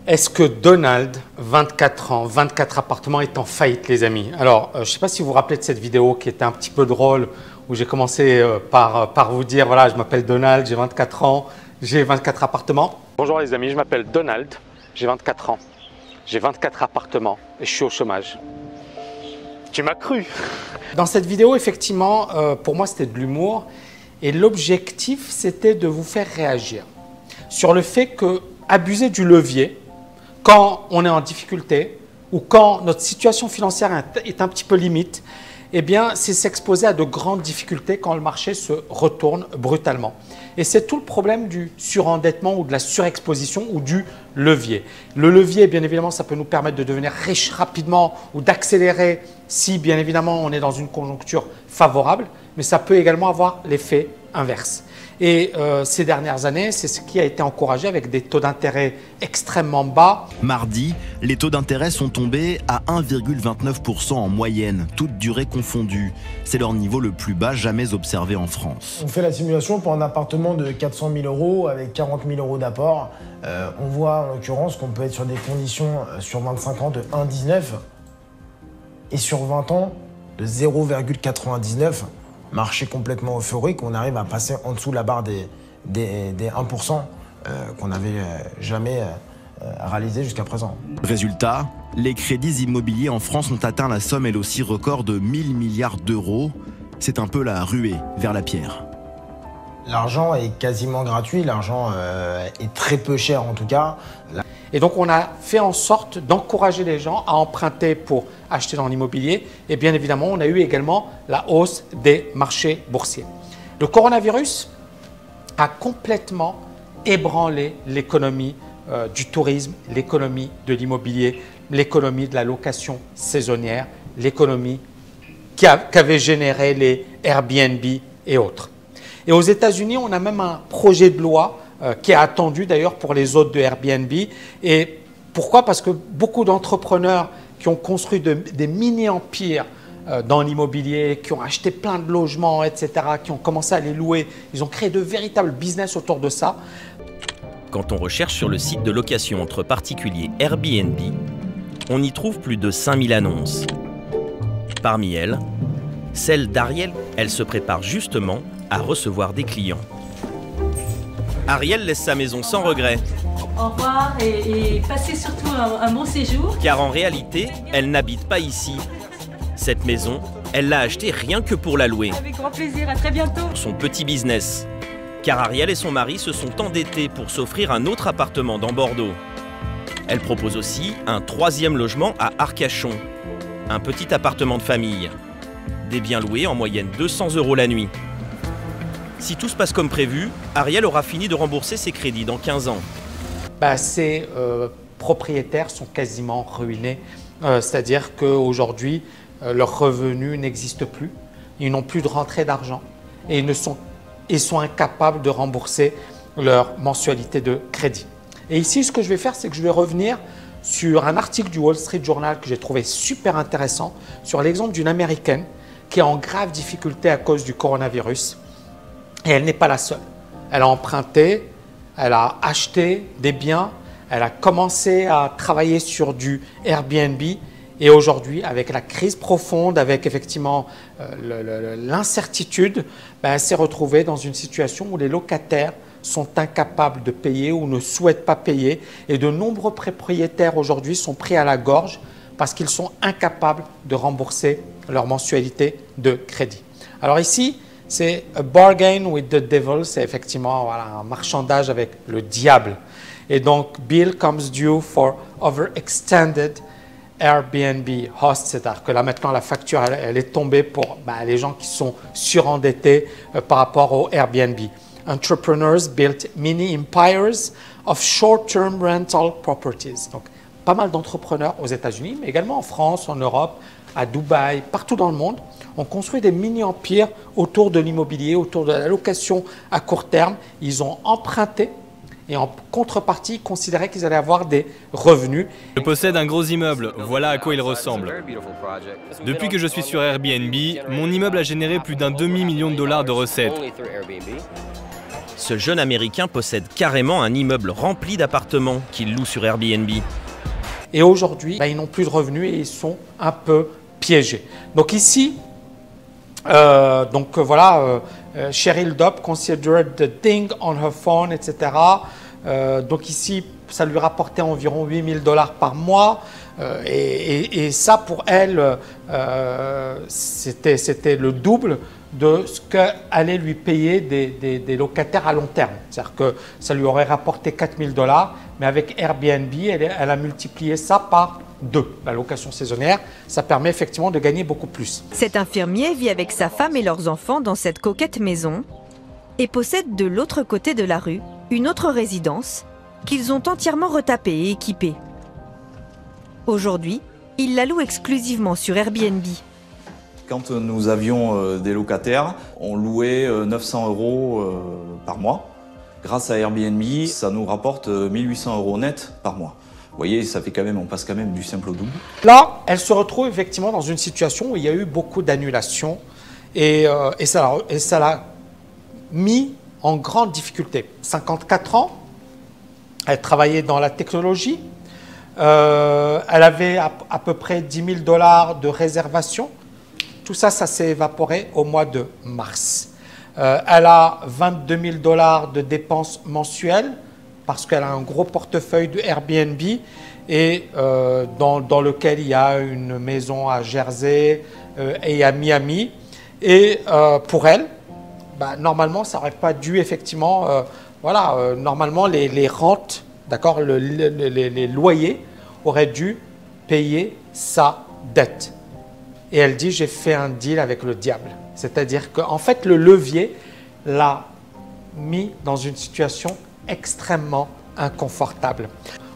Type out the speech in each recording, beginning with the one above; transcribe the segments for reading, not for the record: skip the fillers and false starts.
Est-ce que Donald, 24 ans, 24 appartements, est en faillite, les amis? Alors, je ne sais pas si vous vous rappelez de cette vidéo qui était un petit peu drôle, où j'ai commencé par vous dire, voilà, je m'appelle Donald, j'ai 24 ans, j'ai 24 appartements. Bonjour les amis, je m'appelle Donald, j'ai 24 ans, j'ai 24 appartements et je suis au chômage. Tu m'as cru? Dans cette vidéo, effectivement, pour moi, c'était de l'humour et l'objectif, c'était de vous faire réagir sur le fait que abuser du levier, quand on est en difficulté ou quand notre situation financière est un petit peu limite, eh bien, c'est s'exposer à de grandes difficultés quand le marché se retourne brutalement. Et c'est tout le problème du surendettement ou de la surexposition ou du levier. Le levier, bien évidemment, ça peut nous permettre de devenir riche rapidement ou d'accélérer si, bien évidemment, on est dans une conjoncture favorable, mais ça peut également avoir l'effet inverse. Et ces dernières années, c'est ce qui a été encouragé avec des taux d'intérêt extrêmement bas. Mardi, les taux d'intérêt sont tombés à 1,29% en moyenne, toutes durées confondues. C'est leur niveau le plus bas jamais observé en France. On fait la simulation pour un appartement de 400 000 € avec 40 000 € d'apport. On voit en l'occurrence qu'on peut être sur des conditions sur 25 ans de 1,19 et sur 20 ans de 0,99. Marché complètement euphorique, on arrive à passer en dessous de la barre des 1% qu'on n'avait jamais réalisé jusqu'à présent. Résultat, les crédits immobiliers en France ont atteint la somme elle aussi record de 1000 milliards d'euros. C'est un peu la ruée vers la pierre. L'argent est quasiment gratuit, l'argent est très peu cher en tout cas. Et donc, on a fait en sorte d'encourager les gens à emprunter pour acheter dans l'immobilier. Et bien évidemment, on a eu également la hausse des marchés boursiers. Le coronavirus a complètement ébranlé l'économie du tourisme, l'économie de l'immobilier, l'économie de la location saisonnière, l'économie qu'avaient généré les Airbnb et autres. Et aux États-Unis, on a même un projet de loi qui est attendu d'ailleurs pour les hôtes de Airbnb. Et pourquoi? Parce que beaucoup d'entrepreneurs qui ont construit des mini-empires dans l'immobilier, qui ont acheté plein de logements, etc., qui ont commencé à les louer, ils ont créé de véritables business autour de ça. Quand on recherche sur le site de location entre particuliers Airbnb, on y trouve plus de 5000 annonces. Parmi elles, celle d'Ariel, elle se prépare justement à recevoir des clients. Ariel laisse sa maison sans regret. Au revoir et passez surtout un bon séjour. Car en réalité, elle n'habite pas ici. Cette maison, elle l'a achetée rien que pour la louer. Avec grand plaisir, à très bientôt. Son petit business. Car Ariel et son mari se sont endettés pour s'offrir un autre appartement dans Bordeaux. Elle propose aussi un 3e logement à Arcachon. Un petit appartement de famille. Des biens loués en moyenne 200 € la nuit. Si tout se passe comme prévu, Ariel aura fini de rembourser ses crédits dans 15 ans. Ces propriétaires sont quasiment ruinés. C'est-à-dire qu'aujourd'hui, leurs revenus n'existent plus. Ils n'ont plus de rentrée d'argent et ils sont incapables de rembourser leur mensualité de crédit. Et ici, ce que je vais faire, c'est que je vais revenir sur un article du Wall Street Journal que j'ai trouvé super intéressant sur l'exemple d'une Américaine qui est en grave difficulté à cause du coronavirus. Et elle n'est pas la seule. Elle a emprunté, elle a acheté des biens, elle a commencé à travailler sur du Airbnb et aujourd'hui, avec la crise profonde, avec effectivement l'incertitude, elle s'est retrouvée dans une situation où les locataires sont incapables de payer ou ne souhaitent pas payer et de nombreux propriétaires aujourd'hui sont pris à la gorge parce qu'ils sont incapables de rembourser leur mensualité de crédit. Alors ici, c'est a bargain with the devil, c'est effectivement un marchandage avec le diable. Et donc, bill comes due for overextended Airbnb hosts, c'est-à-dire que là maintenant la facture elle est tombée pour les gens qui sont surendettés par rapport au Airbnb. Entrepreneurs built mini empires of short-term rental properties. Donc, pas mal d'entrepreneurs aux États-Unis, mais également en France, en Europe, à Dubaï, partout dans le monde, ont construit des mini-empires autour de l'immobilier, autour de la location à court terme. Ils ont emprunté et en contrepartie, ils considéraient qu'ils allaient avoir des revenus. Je possède un gros immeuble, voilà à quoi il ressemble. Depuis que je suis sur Airbnb, mon immeuble a généré plus d'un demi-million de dollars de recettes. ce jeune Américain possède carrément un immeuble rempli d'appartements qu'il loue sur Airbnb. Et aujourd'hui, ils n'ont plus de revenus et ils sont un peu piégés. Donc ici, Cheryl Dopp considered the ding on her phone, etc. Donc ici, ça lui rapportait environ 8 000 $ par mois. Et ça, pour elle, c'était le double de ce qu'allaient lui payer des locataires à long terme. C'est-à-dire que ça lui aurait rapporté 4 000 $, mais avec Airbnb, elle a multiplié ça par 2. La location saisonnière, ça permet effectivement de gagner beaucoup plus. Cet infirmier vit avec sa femme et leurs enfants dans cette coquette maison et possède de l'autre côté de la rue une autre résidence qu'ils ont entièrement retapée et équipée. Aujourd'hui, il la loue exclusivement sur Airbnb. Quand nous avions des locataires, on louait 900 € par mois. Grâce à Airbnb, ça nous rapporte 1 800 € net par mois. Vous voyez, ça fait quand même, on passe quand même du simple au double. Là, elle se retrouve effectivement dans une situation où il y a eu beaucoup d'annulations et ça l'a mis en grande difficulté. 54 ans, elle travaillait dans la technologie, elle avait à peu près 10 000 $ de réservation. Tout ça, ça s'est évaporé au mois de mars. Elle a 22 000 $ de dépenses mensuelles parce qu'elle a un gros portefeuille de Airbnb et dans lequel il y a une maison à Jersey et à Miami. Et pour elle, normalement, ça n'aurait pas dû effectivement... normalement, les rentes, d'accord, les loyers auraient dû payer sa dette. Et elle dit, j'ai fait un deal avec le diable. C'est-à-dire qu'en fait, le levier l'a mis dans une situation extrêmement inconfortable.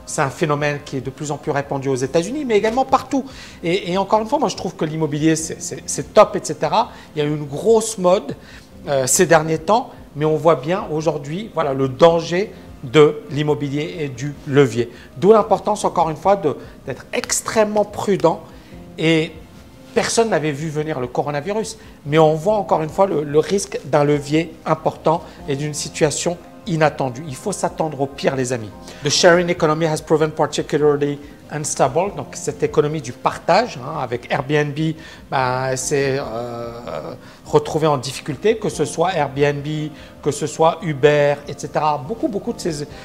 C'est un phénomène qui est de plus en plus répandu aux États-Unis, mais également partout. Et encore une fois, moi, je trouve que l'immobilier, c'est top, etc. Il y a eu une grosse mode ces derniers temps, mais on voit bien aujourd'hui le danger de l'immobilier et du levier. D'où l'importance, encore une fois, d'être extrêmement prudent. Et personne n'avait vu venir le coronavirus, mais on voit encore une fois le risque d'un levier important et d'une situation inattendue. Il faut s'attendre au pire, les amis. The sharing economy has proven particularly unstable. Donc, cette économie du partage, avec Airbnb, s'est retrouvée en difficulté, que ce soit Airbnb, que ce soit Uber, etc. Beaucoup de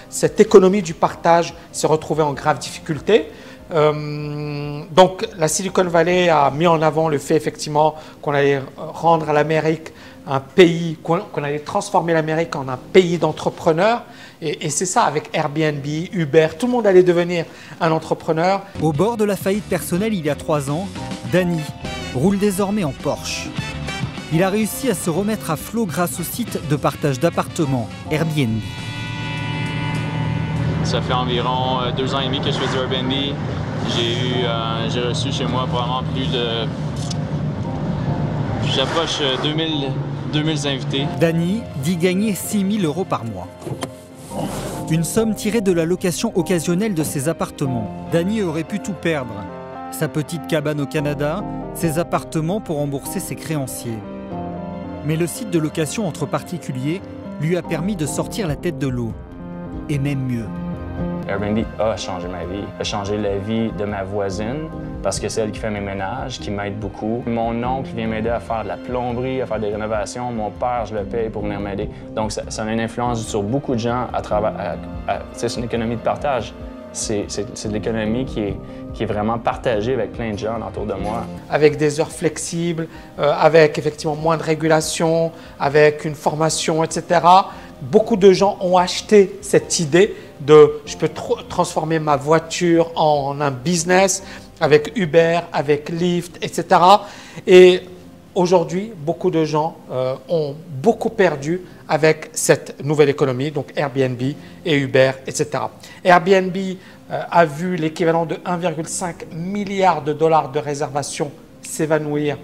cette économie du partage s'est retrouvée en grave difficulté. Donc, la Silicon Valley a mis en avant le fait effectivement qu'on allait rendre à l'Amérique un pays, qu'on allait transformer l'Amérique en un pays d'entrepreneurs. Et c'est ça avec Airbnb, Uber, tout le monde allait devenir un entrepreneur. Au bord de la faillite personnelle il y a 3 ans, Danny roule désormais en Porsche. Il a réussi à se remettre à flot grâce au site de partage d'appartements Airbnb. Ça fait environ 2 ans et demi que je fais du Airbnb. J'ai reçu chez moi probablement plus de... J'approche 2000 invités. Danny dit gagner 6 000 € par mois. Une somme tirée de la location occasionnelle de ses appartements. Danny aurait pu tout perdre. Sa petite cabane au Canada, ses appartements pour rembourser ses créanciers. Mais le site de location entre particuliers lui a permis de sortir la tête de l'eau. Et même mieux. Airbnb a changé ma vie, a changé la vie de ma voisine parce que c'est elle qui fait mes ménages, qui m'aide beaucoup. Mon oncle vient m'aider à faire de la plomberie, à faire des rénovations. Mon père, je le paye pour venir m'aider. Donc, ça a une influence sur beaucoup de gens à travers... c'est une économie de partage. C'est de l'économie qui est vraiment partagée avec plein de gens autour de moi. Avec des heures flexibles, avec effectivement moins de régulation, avec une formation, etc. Beaucoup de gens ont acheté cette idée de je peux transformer ma voiture en un business avec Uber, avec Lyft, etc. Et aujourd'hui, beaucoup de gens ont beaucoup perdu avec cette nouvelle économie, donc Airbnb et Uber, etc. Airbnb a vu l'équivalent de 1,5 milliard de $ de réservations s'évanouir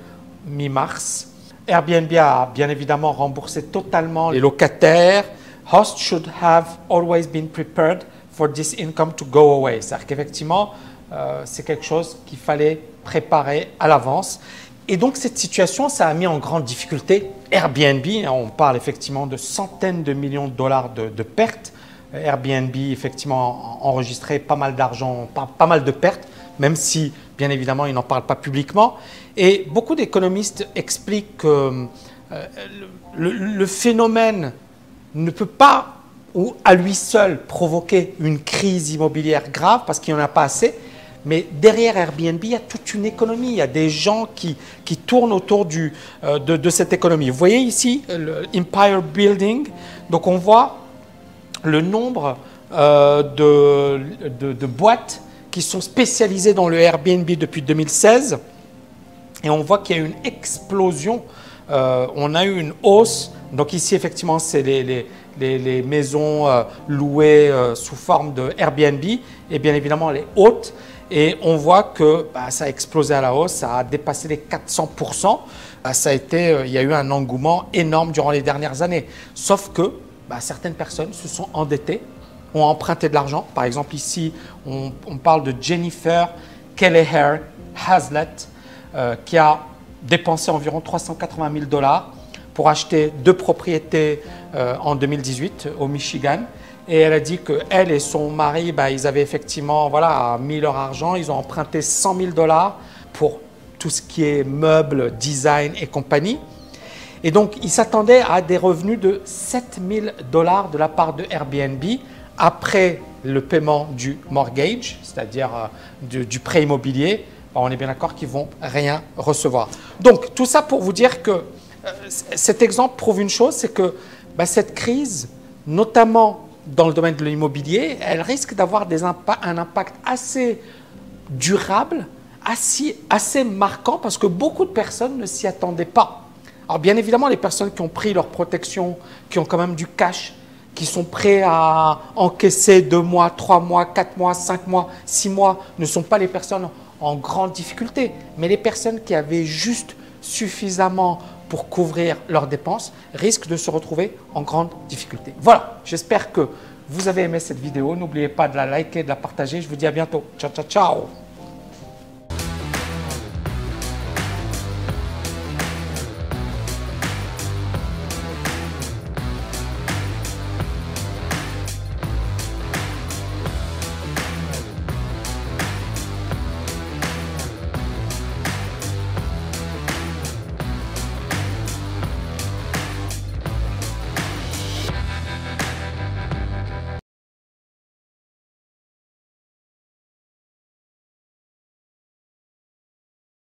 mi-mars. Airbnb a bien évidemment remboursé totalement les locataires. Hosts should have always been prepared for this income to go away. C'est-à-dire qu'effectivement, c'est quelque chose qu'il fallait préparer à l'avance. Et donc cette situation, ça a mis en grande difficulté Airbnb. On parle effectivement de centaines de millions de dollars de pertes. Airbnb, effectivement, enregistrait pas mal d'argent, pas mal de pertes, même si, bien évidemment, ils n'en parlent pas publiquement. Et beaucoup d'économistes expliquent que le phénomène ne peut pas, ou à lui seul, provoquer une crise immobilière grave, parce qu'il n'y en a pas assez. Mais derrière Airbnb, il y a toute une économie. Il y a des gens qui tournent autour de cette économie. Vous voyez ici le Empire Building. Donc on voit le nombre de boîtes qui sont spécialisées dans le Airbnb depuis 2016. Et on voit qu'il y a eu une explosion. On a eu une hausse. Donc ici, effectivement, c'est les maisons louées sous forme de Airbnb. Et bien évidemment, les hautes. Et on voit que ça a explosé à la hausse, ça a dépassé les 400%. Il y a eu un engouement énorme durant les dernières années. Sauf que certaines personnes se sont endettées, ont emprunté de l'argent. Par exemple, ici, on parle de Jennifer Kelleher Hazlett, qui a dépensé environ 380 000 $ pour acheter 2 propriétés en 2018 au Michigan. Et elle a dit qu'elle et son mari, ils avaient effectivement mis leur argent. Ils ont emprunté 100 000 $ pour tout ce qui est meubles, design et compagnie. Et donc, ils s'attendaient à des revenus de 7 000 $ de la part de Airbnb après le paiement du mortgage, c'est-à-dire du prêt immobilier. On est bien d'accord qu'ils ne vont rien recevoir. Donc, tout ça pour vous dire que cet exemple prouve une chose, c'est que cette crise, notamment dans le domaine de l'immobilier, elle risque d'avoir un impact assez durable, assez marquant, parce que beaucoup de personnes ne s'y attendaient pas. Alors bien évidemment, les personnes qui ont pris leur protection, qui ont quand même du cash, qui sont prêts à encaisser 2 mois, 3 mois, 4 mois, 5 mois, 6 mois, ne sont pas les personnes en grande difficulté. Mais les personnes qui avaient juste suffisamment pour couvrir leurs dépenses risquent de se retrouver en grande difficulté. Voilà, j'espère que vous avez aimé cette vidéo. N'oubliez pas de la liker, de la partager. Je vous dis à bientôt. Ciao, ciao, ciao.